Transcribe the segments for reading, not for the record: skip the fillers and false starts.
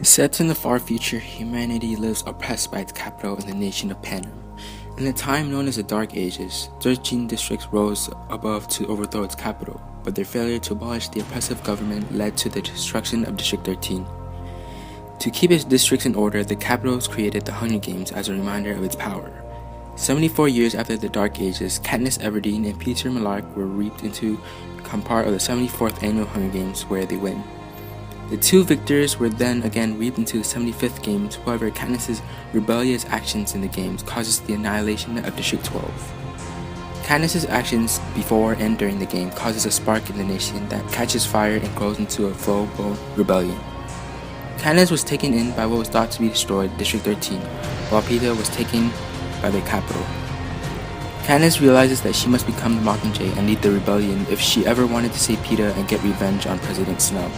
Set in the far future, humanity lives oppressed by its capital in the nation of Panem. In the time known as the Dark Ages, 13 districts rose above to overthrow its capital, but their failure to abolish the oppressive government led to the destruction of District 13. To keep its districts in order, the capitals created the Hunger Games as a reminder of its power. 74 years after the Dark Ages, Katniss Everdeen and Peter Millark were reaped into become part of the 74th Annual Hunger Games, where they win. The two victors were then again reaped into the 75th Games. However, Katniss's rebellious actions in the games causes the annihilation of District 12. Katniss's actions before and during the game causes a spark in the nation that catches fire and grows into a full-blown rebellion. Katniss was taken in by what was thought to be destroyed District 13, while Peeta was taken by the capital. Katniss realizes that she must become the Mockingjay and lead the rebellion if she ever wanted to save Peeta and get revenge on President Snow.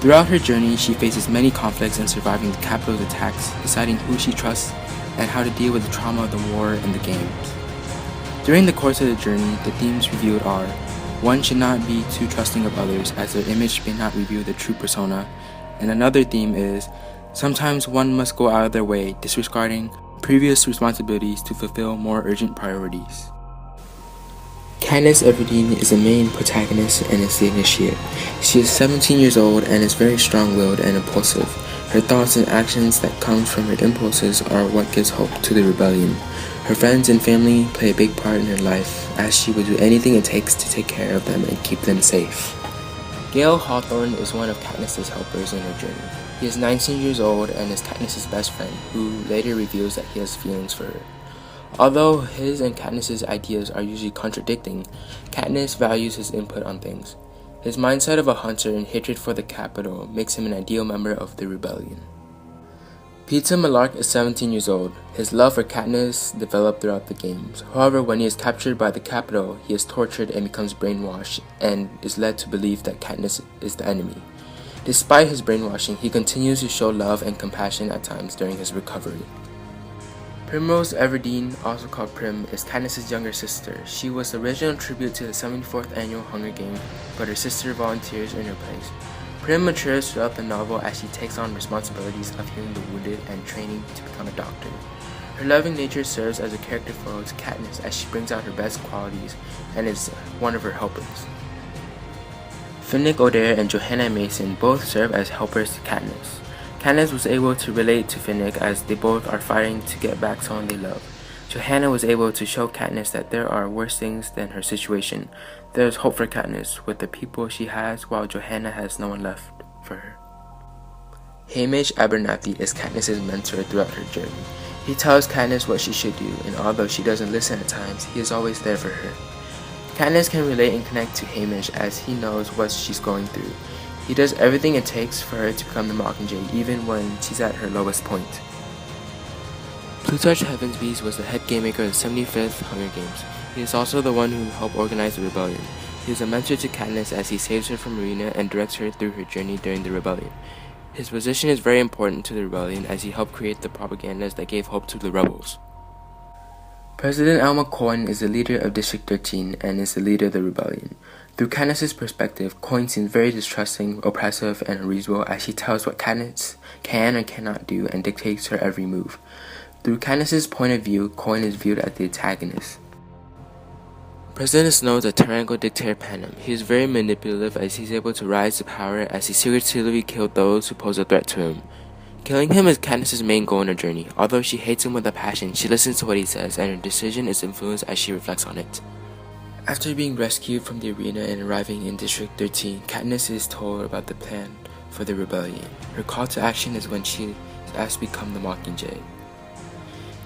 Throughout her journey, she faces many conflicts in surviving the capital's attacks, deciding who she trusts, and how to deal with the trauma of the war and the games. During the course of the journey, the themes revealed are: 1 should not be too trusting of others, as their image may not reveal their true persona, and another theme is: sometimes one must go out of their way, disregarding previous responsibilities to fulfill more urgent priorities. Katniss Everdeen is the main protagonist and is the initiate. She is 17 years old and is very strong-willed and impulsive. Her thoughts and actions that come from her impulses are what gives hope to the rebellion. Her friends and family play a big part in her life, as she would do anything it takes to take care of them and keep them safe. Gale Hawthorne is one of Katniss's helpers in her journey. He is 19 years old and is Katniss's best friend, who later reveals that he has feelings for her. Although his and Katniss's ideas are usually contradicting, Katniss values his input on things. His mindset of a hunter and hatred for the capital makes him an ideal member of the rebellion. Peeta Millark is 17 years old. His love for Katniss developed throughout the games. However, when he is captured by the capital, he is tortured and becomes brainwashed and is led to believe that Katniss is the enemy. Despite his brainwashing, he continues to show love and compassion at times during his recovery. Primrose Everdeen, also called Prim, is Katniss's younger sister. She was the original tribute to the 74th Annual Hunger Games, but her sister volunteers in her place. Prim matures throughout the novel as she takes on responsibilities of healing the wounded and training to become a doctor. Her loving nature serves as a character foil to Katniss as she brings out her best qualities and is one of her helpers. Finnick Odair and Johanna Mason both serve as helpers to Katniss. Katniss was able to relate to Finnick as they both are fighting to get back someone they love. Johanna was able to show Katniss that there are worse things than her situation. There is hope for Katniss with the people she has, while Johanna has no one left for her. Hamish Abernathy is Katniss's mentor throughout her journey. He tells Katniss what she should do, and although she doesn't listen at times, he is always there for her. Katniss can relate and connect to Hamish as he knows what she's going through. He does everything it takes for her to become the Mockingjay, even when she's at her lowest point. Plutarch Heavensbee was the head game maker of the 75th Hunger Games. He is also the one who helped organize the rebellion. He is a mentor to Katniss as he saves her from Marina and directs her through her journey during the rebellion. His position is very important to the rebellion as he helped create the propagandas that gave hope to the rebels. President Alma Coin is the leader of District 13 and is the leader of the rebellion. Through Katniss's perspective, Coin seems very distrusting, oppressive, and unreasonable as she tells what Katniss can or cannot do and dictates her every move. Through Katniss's point of view, Coin is viewed as the antagonist. President Snow is a tyrannical dictator Panem. He is very manipulative as he's able to rise to power as he secretly killed those who pose a threat to him. Killing him is Katniss's main goal in her journey. Although she hates him with a passion, she listens to what he says, and her decision is influenced as she reflects on it. After being rescued from the arena and arriving in District 13, Katniss is told about the plan for the rebellion. Her call to action is when she is asked to become the Mockingjay.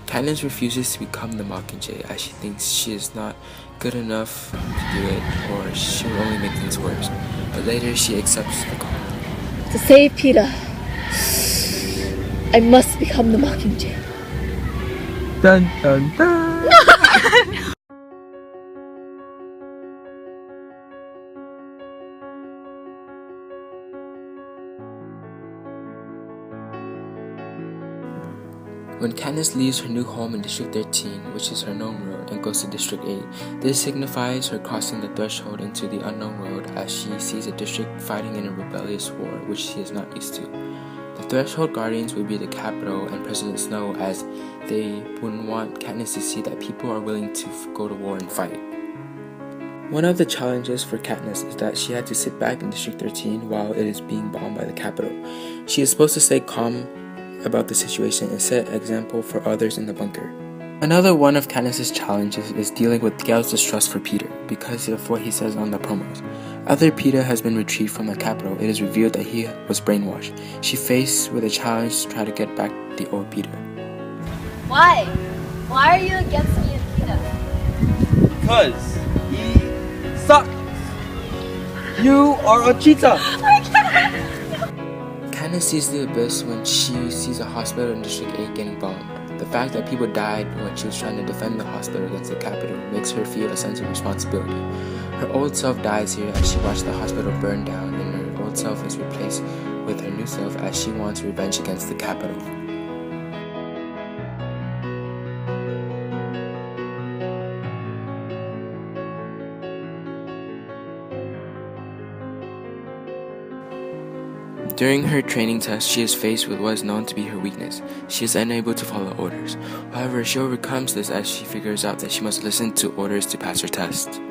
Katniss refuses to become the Mockingjay as she thinks she is not good enough to do it, or she will only make things worse. But later she accepts the call. To save Peeta, I must become the Mockingjay. Dun dun dun! When Katniss leaves her new home in District 13, which is her known road, and goes to District 8, this signifies her crossing the threshold into the unknown world as she sees a district fighting in a rebellious war which she is not used to. The threshold guardians would be the Capitol and President Snow, as they wouldn't want Katniss to see that people are willing to go to war and fight. One of the challenges for Katniss is that she had to sit back in District 13 while it is being bombed by the Capitol. She is supposed to stay calm about the situation and set an example for others in the bunker. Another one of Katniss's challenges is dealing with Gale's distrust for Peter because of what he says on the promos. After Peter has been retrieved from the Capitol, it is revealed that he was brainwashed. She faced with a challenge to try to get back the old Peter. Why? Why are you against me and Peter? Because he sucks. You are a cheater. Katniss sees the abyss when she sees a hospital in District 8 getting bombed. The fact that people died when she was trying to defend the hospital against the Capitol makes her feel a sense of responsibility. Her old self dies here as she watched the hospital burn down, and her old self is replaced with her new self as she wants revenge against the Capitol. During her training test, she is faced with what is known to be her weakness. She is unable to follow orders. However, she overcomes this as she figures out that she must listen to orders to pass her test.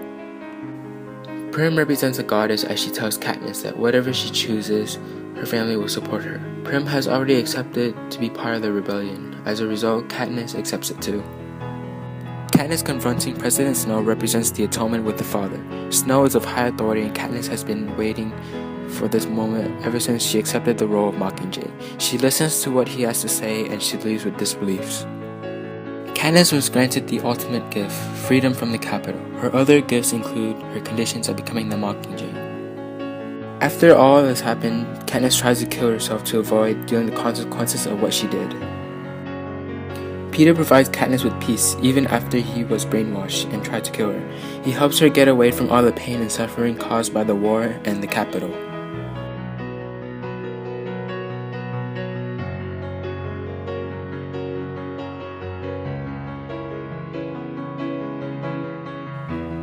Prim represents a goddess as she tells Katniss that whatever she chooses, her family will support her. Prim has already accepted to be part of the rebellion. As a result, Katniss accepts it too. Katniss confronting President Snow represents the atonement with the Father. Snow is of high authority, and Katniss has been waiting for this moment ever since she accepted the role of Mockingjay. She listens to what he has to say, and she leaves with disbeliefs. Katniss was granted the ultimate gift, freedom from the Capitol. Her other gifts include her conditions of becoming the Mockingjay. After all has happened, Katniss tries to kill herself to avoid dealing the consequences of what she did. Peter provides Katniss with peace even after he was brainwashed and tried to kill her. He helps her get away from all the pain and suffering caused by the war and the Capitol.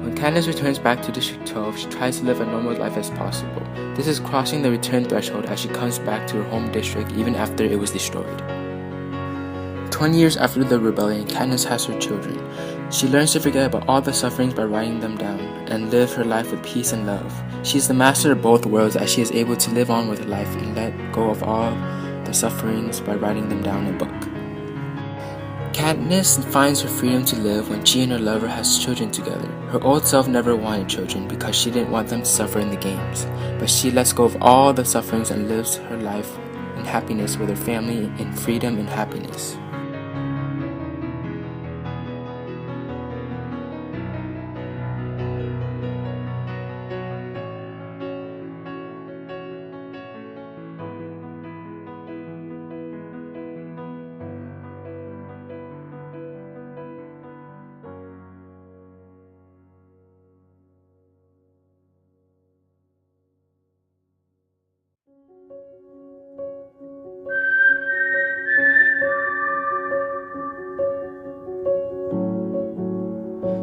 When Katniss returns back to District 12, she tries to live a normal life as possible. This is crossing the return threshold as she comes back to her home district even after it was destroyed. 20 years after the rebellion, Katniss has her children. She learns to forget about all the sufferings by writing them down and live her life with peace and love. She is the master of both worlds as she is able to live on with her life and let go of all the sufferings by writing them down in a book. Katniss finds her freedom to live when she and her lover has children together. Her old self never wanted children because she didn't want them to suffer in the games, but she lets go of all the sufferings and lives her life in happiness with her family in freedom and happiness.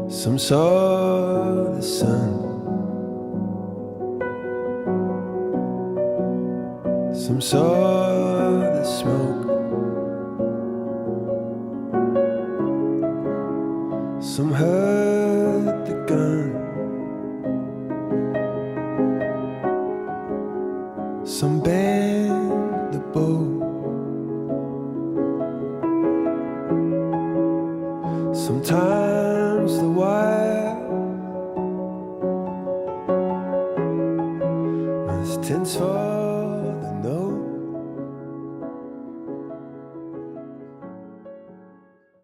Some saw the sun, some saw the smoke, some heard the gun, some bent the bow, sometimes the wire was tense for